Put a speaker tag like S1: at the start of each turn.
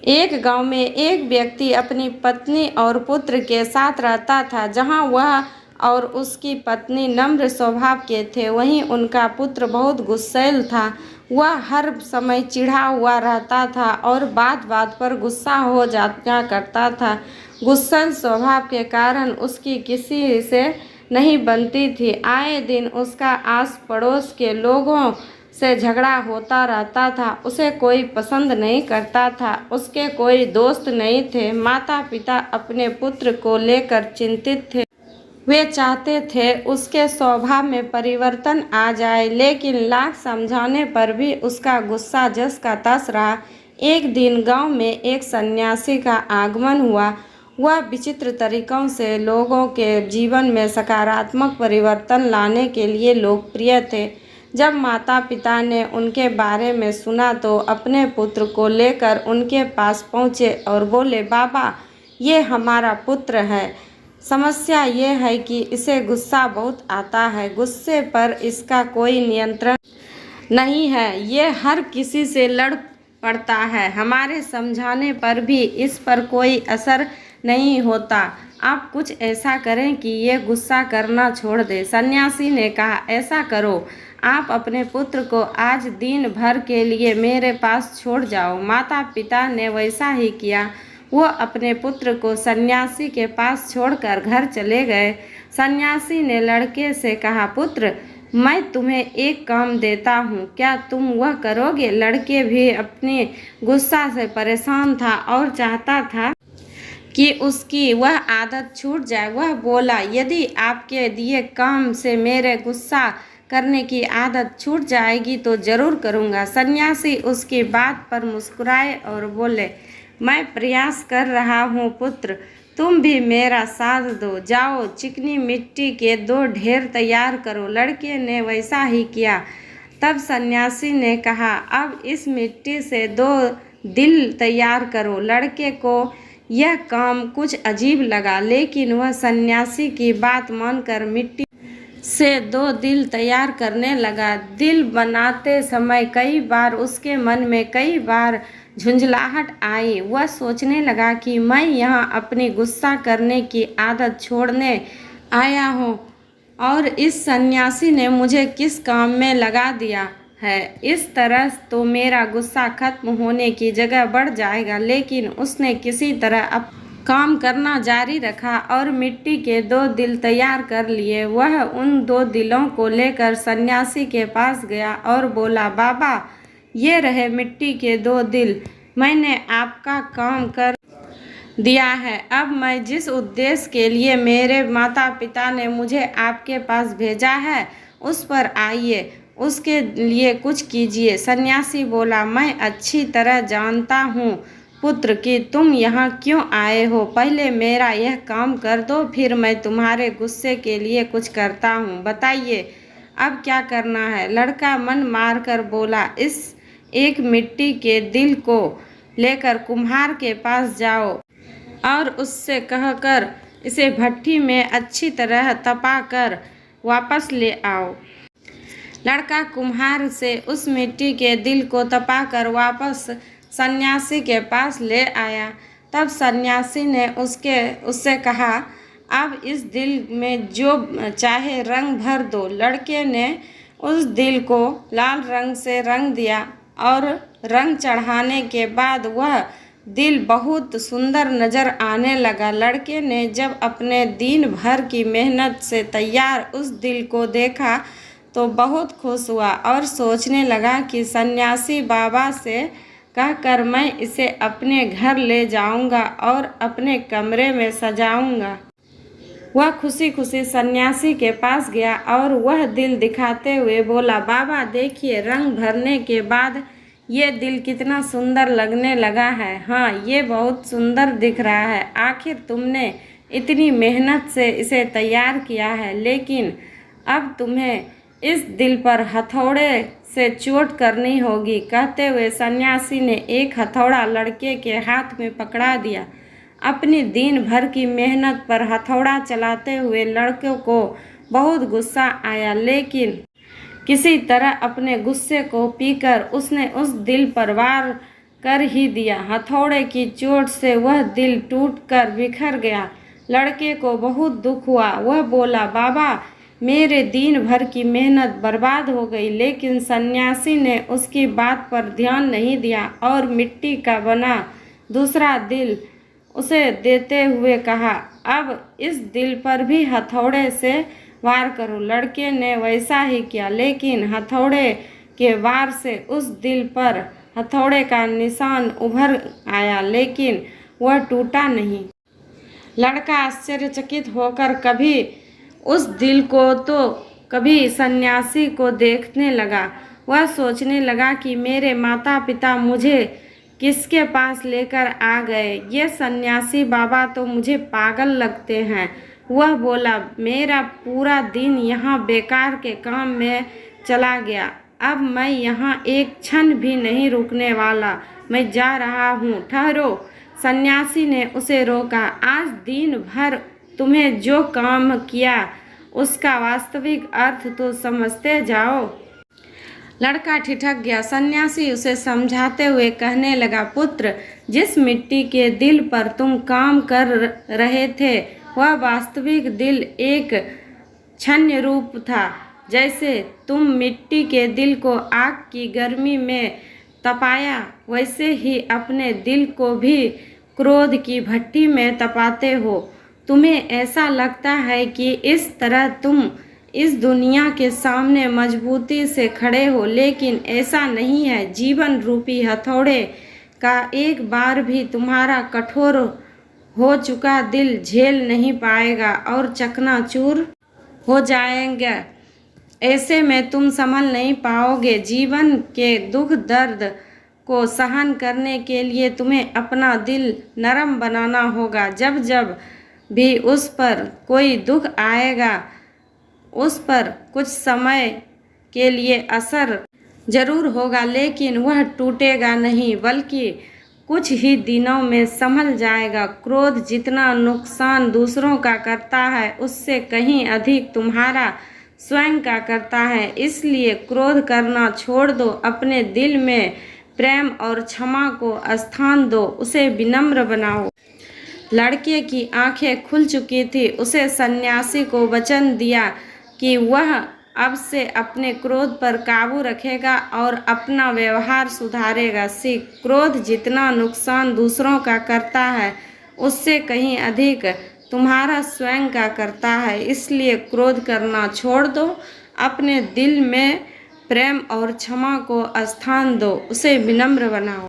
S1: एक गांव में एक व्यक्ति अपनी पत्नी और पुत्र के साथ रहता था। जहां वह और उसकी पत्नी नम्र स्वभाव के थे, वहीं उनका पुत्र बहुत गुस्सैल था। वह हर समय चिढ़ा हुआ रहता था और बात बात पर गुस्सा हो जाया करता था। गुस्सैल स्वभाव के कारण उसकी किसी से नहीं बनती थी। आए दिन उसका आस पड़ोस के लोगों से झगड़ा होता रहता था। उसे कोई पसंद नहीं करता था। उसके कोई दोस्त नहीं थे। माता पिता अपने पुत्र को लेकर चिंतित थे। वे चाहते थे उसके स्वभाव में परिवर्तन आ जाए, लेकिन लाख समझाने पर भी उसका गुस्सा जस का तस रहा। एक दिन गांव में एक सन्यासी का आगमन हुआ। वह विचित्र तरीकों से लोगों के जीवन में सकारात्मक परिवर्तन लाने के लिए लोकप्रिय थे। जब माता पिता ने उनके बारे में सुना तो अपने पुत्र को लेकर उनके पास पहुँचे और बोले, बाबा, ये हमारा पुत्र है। समस्या ये है कि इसे गुस्सा बहुत आता है। गुस्से पर इसका कोई नियंत्रण नहीं है। ये हर किसी से लड़ पड़ता है। हमारे समझाने पर भी इस पर कोई असर नहीं होता। आप कुछ ऐसा करें कि ये गुस्सा करना छोड़ दे। सन्यासी ने कहा, ऐसा करो, आप अपने पुत्र को आज दिन भर के लिए मेरे पास छोड़ जाओ। माता पिता ने वैसा ही किया। वो अपने पुत्र को सन्यासी के पास छोड़कर घर चले गए। सन्यासी ने लड़के से कहा, पुत्र, मैं तुम्हें एक काम देता हूँ, क्या तुम वह करोगे? लड़के भी अपने गुस्सा से परेशान था और चाहता था कि उसकी वह आदत छूट जाए। वह बोला, यदि आपके दिए काम से मेरे गुस्सा करने की आदत छूट जाएगी तो जरूर करूँगा। सन्यासी उसकी बात पर मुस्कुराए और बोले, मैं प्रयास कर रहा हूँ पुत्र, तुम भी मेरा साथ दो। जाओ, चिकनी मिट्टी के 2 ढेर तैयार करो। लड़के ने वैसा ही किया। तब सन्यासी ने कहा, अब इस मिट्टी से 2 दिल तैयार करो। लड़के को यह काम कुछ अजीब लगा, लेकिन वह सन्यासी की बात मानकर मिट्टी से 2 दिल तैयार करने लगा। दिल बनाते समय कई बार उसके मन में कई बार झुंझलाहट आई। वह सोचने लगा कि मैं यहाँ अपनी गुस्सा करने की आदत छोड़ने आया हूँ और इस सन्यासी ने मुझे किस काम में लगा दिया है। इस तरह तो मेरा गुस्सा खत्म होने की जगह बढ़ जाएगा। लेकिन उसने किसी तरह अब काम करना जारी रखा और मिट्टी के 2 दिल तैयार कर लिए। वह उन 2 दिलों को लेकर सन्यासी के पास गया और बोला, बाबा, ये रहे मिट्टी के 2 दिल। मैंने आपका काम कर दिया है। अब मैं जिस उद्देश्य के लिए मेरे माता पिता ने मुझे आपके पास भेजा है उस पर आइए, उसके लिए कुछ कीजिए। सन्यासी बोला, मैं अच्छी तरह जानता हूँ पुत्र कि तुम यहाँ क्यों आए हो। पहले मेरा यह काम कर दो, फिर मैं तुम्हारे गुस्से के लिए कुछ करता हूँ। बताइए अब क्या करना है? लड़का मन मार कर बोला, इस एक मिट्टी के दिल को लेकर कुम्हार के पास जाओ और उससे कहकर इसे भट्ठी में अच्छी तरह तपा कर वापस ले आओ। लड़का कुम्हार से उस मिट्टी के दिल को तपा कर वापस सन्यासी के पास ले आया। तब सन्यासी ने उससे कहा, अब इस दिल में जो चाहे रंग भर दो। लड़के ने उस दिल को लाल रंग से रंग दिया और रंग चढ़ाने के बाद वह दिल बहुत सुंदर नजर आने लगा। लड़के ने जब अपने दिन भर की मेहनत से तैयार उस दिल को देखा तो बहुत खुश हुआ और सोचने लगा कि सन्यासी बाबा से कहकर मैं इसे अपने घर ले जाऊंगा और अपने कमरे में सजाऊंगा। वह खुशी खुशी सन्यासी के पास गया और वह दिल दिखाते हुए बोला, बाबा देखिए, रंग भरने के बाद ये दिल कितना सुंदर लगने लगा है। हाँ, ये बहुत सुंदर दिख रहा है। आखिर तुमने इतनी मेहनत से इसे तैयार किया है, लेकिन अब तुम्हें इस दिल पर हथौड़े से चोट करनी होगी। कहते हुए सन्यासी ने एक हथौड़ा लड़के के हाथ में पकड़ा दिया। अपनी दिन भर की मेहनत पर हथौड़ा चलाते हुए लड़के को बहुत गुस्सा आया, लेकिन किसी तरह अपने गुस्से को पीकर उसने उस दिल पर वार कर ही दिया। हथौड़े की चोट से वह दिल टूटकर बिखर गया। लड़के को बहुत दुख हुआ। वह बोला, बाबा, मेरे दिन भर की मेहनत बर्बाद हो गई। लेकिन सन्यासी ने उसकी बात पर ध्यान नहीं दिया और मिट्टी का बना दूसरा दिल उसे देते हुए कहा, अब इस दिल पर भी हथौड़े से वार करो। लड़के ने वैसा ही किया, लेकिन हथौड़े के वार से उस दिल पर हथौड़े का निशान उभर आया, लेकिन वह टूटा नहीं। लड़का आश्चर्यचकित होकर कभी उस दिल को तो कभी सन्यासी को देखने लगा। वह सोचने लगा कि मेरे माता पिता मुझे किसके पास लेकर आ गए। ये सन्यासी बाबा तो मुझे पागल लगते हैं। वह बोला, मेरा पूरा दिन यहाँ बेकार के काम में चला गया। अब मैं यहाँ एक क्षण भी नहीं रुकने वाला। मैं जा रहा हूँ। ठहरो। सन्यासी ने उसे रोका। आज दिन भर तुम्हें जो काम किया उसका वास्तविक अर्थ तो समझते जाओ। लड़का ठिठक गया। सन्यासी उसे समझाते हुए कहने लगा, पुत्र, जिस मिट्टी के दिल पर तुम काम कर रहे थे वह वास्तविक दिल एक क्षण्य रूप था। जैसे तुम मिट्टी के दिल को आग की गर्मी में तपाया, वैसे ही अपने दिल को भी क्रोध की भट्टी में तपाते हो। तुम्हें ऐसा लगता है कि इस तरह तुम इस दुनिया के सामने मजबूती से खड़े हो, लेकिन ऐसा नहीं है। जीवन रूपी हथौड़े का एक बार भी तुम्हारा कठोर हो चुका दिल झेल नहीं पाएगा और चकनाचूर हो जाएगा। ऐसे में तुम संभल नहीं पाओगे। जीवन के दुख दर्द को सहन करने के लिए तुम्हें अपना दिल नरम बनाना होगा। जब जब भी उस पर कोई दुख आएगा, उस पर कुछ समय के लिए असर जरूर होगा, लेकिन वह टूटेगा नहीं, बल्कि कुछ ही दिनों में संभल जाएगा। क्रोध जितना नुकसान दूसरों का करता है, उससे कहीं अधिक तुम्हारा स्वयं का करता है। इसलिए क्रोध करना छोड़ दो। अपने दिल में प्रेम और क्षमा को स्थान दो। उसे विनम्र बनाओ। लड़के की आंखें खुल चुकी थी। उसे सन्यासी को वचन दिया कि वह अब से अपने क्रोध पर काबू रखेगा और अपना व्यवहार सुधारेगा। सीख, क्रोध जितना नुकसान दूसरों का करता है, उससे कहीं अधिक तुम्हारा स्वयं का करता है। इसलिए क्रोध करना छोड़ दो। अपने दिल में प्रेम और क्षमा को स्थान दो। उसे विनम्र बनाओ।